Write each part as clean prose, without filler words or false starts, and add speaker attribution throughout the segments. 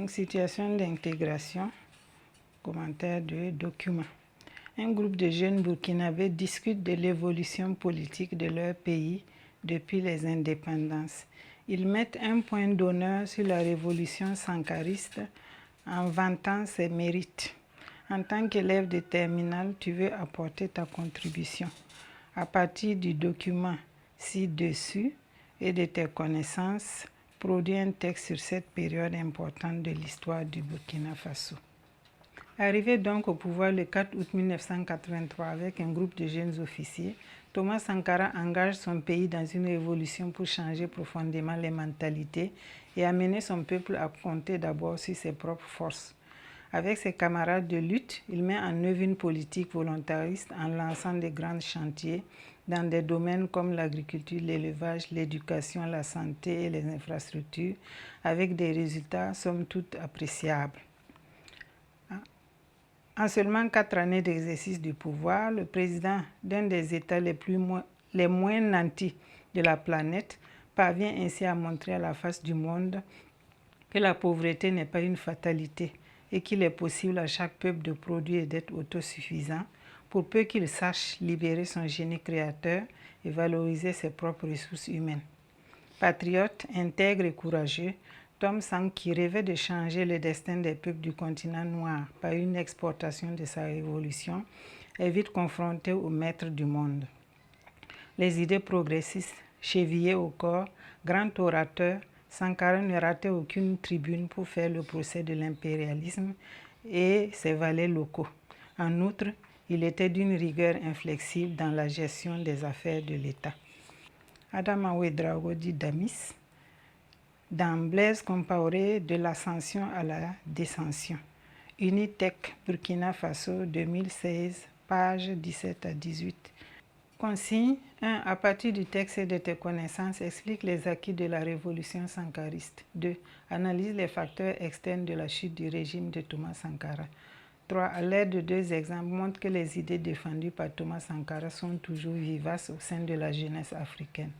Speaker 1: Donc, situation d'intégration, commentaire de document. Un groupe de jeunes burkinabés discute de l'évolution politique de leur pays depuis les indépendances. Ils mettent un point d'honneur sur la révolution sankariste en vantant ses mérites. En tant qu'élève de terminale, tu veux apporter ta contribution. À partir du document ci-dessus et de tes connaissances, produis un texte sur cette période importante de l'histoire du Burkina Faso. Arrivé donc au pouvoir le 4 août 1983 avec un groupe de jeunes officiers, Thomas Sankara engage son pays dans une révolution pour changer profondément les mentalités et amener son peuple à compter d'abord sur ses propres forces. Avec ses camarades de lutte, il met en œuvre une politique volontariste en lançant de grands chantiers dans des domaines comme l'agriculture, l'élevage, l'éducation, la santé et les infrastructures, avec des résultats somme toute appréciables. En seulement 4 années d'exercice du pouvoir, le président d'un des États les moins nantis de la planète parvient ainsi à montrer à la face du monde que la pauvreté n'est pas une fatalité et qu'il est possible à chaque peuple de produire et d'être autosuffisant, pour peu qu'il sache libérer son génie créateur et valoriser ses propres ressources humaines. Patriote, intègre et courageux, Tom Sank, qui rêvait de changer le destin des peuples du continent noir par une exportation de sa révolution, est vite confronté aux maîtres du monde. Les idées progressistes, chevillées au corps, grand orateur, Sankara ne ratait aucune tribune pour faire le procès de l'impérialisme et ses valets locaux. En outre, il était d'une rigueur inflexible dans la gestion des affaires de l'État. Adama Ouedraogo dit Damis, dans Blaise Compaoré, de l'ascension à la descension. Unitec Burkina Faso 2016, pages 17 à 18. Consigne 1. À partir du texte et de tes connaissances, explique les acquis de la révolution sankariste. 2. Analyse les facteurs externes de la chute du régime de Thomas Sankara. 3. À l'aide de 2 exemples, montre que les idées défendues par Thomas Sankara sont toujours vivaces au sein de la jeunesse africaine.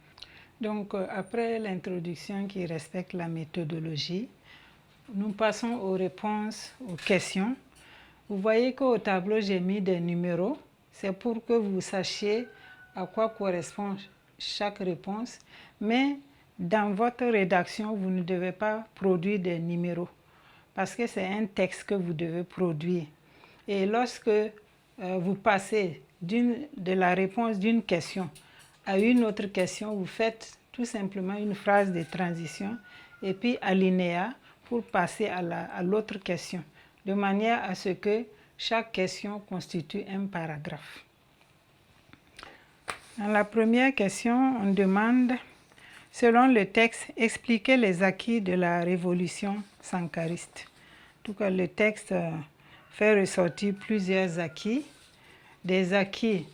Speaker 1: Donc, après l'introduction qui respecte la méthodologie, nous passons aux réponses aux questions. Vous voyez qu'au tableau, j'ai mis des numéros. C'est pour que vous sachiez à quoi correspond chaque réponse. Mais dans votre rédaction, vous ne devez pas produire des numéros parce que c'est un texte que vous devez produire. Et lorsque vous passez de la réponse d'une question à une autre question, vous faites tout simplement une phrase de transition et puis alinéa pour passer à l'autre question, de manière à ce que chaque question constitue un paragraphe. Dans la première question, on demande, selon le texte, expliquer les acquis de la révolution sankariste. En tout cas, le texte fait ressortir plusieurs acquis, des acquis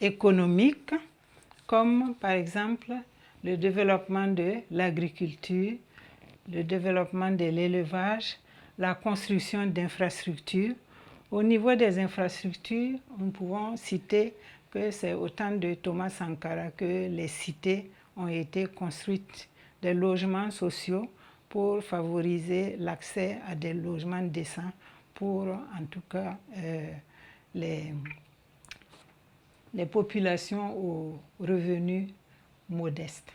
Speaker 1: économiques, comme par exemple le développement de l'agriculture, le développement de l'élevage, la construction d'infrastructures. Au niveau des infrastructures, nous pouvons citer que c'est au temps de Thomas Sankara que les cités ont été construites, des logements sociaux pour favoriser l'accès à des logements décents pour, en tout cas, les populations aux revenus modestes.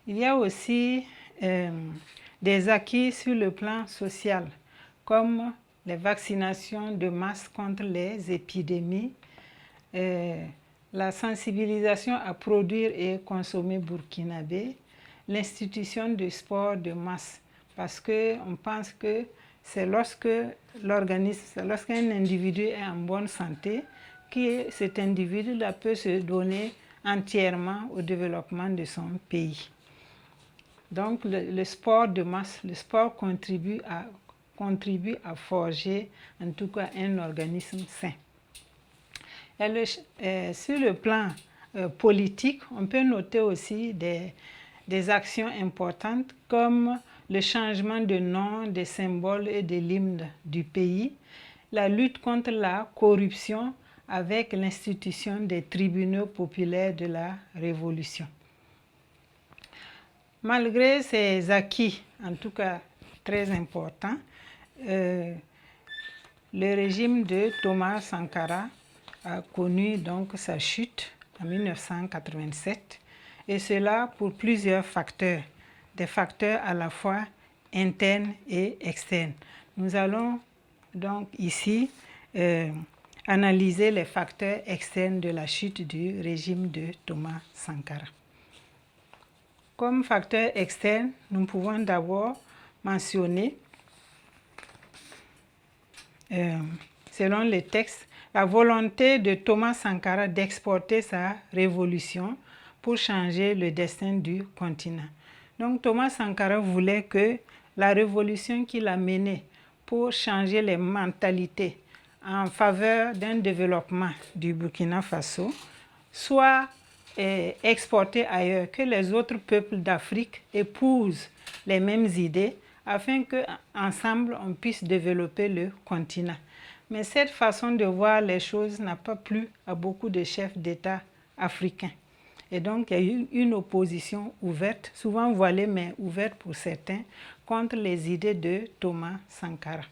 Speaker 1: Il y a aussi des acquis sur le plan social, comme les vaccinations de masse contre les épidémies, la sensibilisation à produire et consommer burkinabé, l'institution du sport de masse, parce qu'on pense que c'est lorsqu'un individu est en bonne santé que cet individu-là peut se donner entièrement au développement de son pays. Donc le sport de masse, le sport contribue à forger en tout cas un organisme sain. Sur le plan politique, on peut noter aussi des actions importantes comme le changement de nom, des symboles et de l'hymne du pays, la lutte contre la corruption avec l'institution des tribunaux populaires de la Révolution. Malgré ces acquis en tout cas très important. Le régime de Thomas Sankara a connu donc sa chute en 1987, et cela pour plusieurs facteurs, des facteurs à la fois internes et externes. Nous allons donc ici analyser les facteurs externes de la chute du régime de Thomas Sankara. Comme facteur externe, nous pouvons d'abord mentionner, selon les textes, la volonté de Thomas Sankara d'exporter sa révolution pour changer le destin du continent. Donc Thomas Sankara voulait que la révolution qu'il a menée pour changer les mentalités en faveur d'un développement du Burkina Faso soit exportée ailleurs, que les autres peuples d'Afrique épousent les mêmes idées afin qu'ensemble on puisse développer le continent. Mais cette façon de voir les choses n'a pas plu à beaucoup de chefs d'État africains. Et donc, il y a eu une opposition ouverte, souvent voilée, mais ouverte pour certains, contre les idées de Thomas Sankara.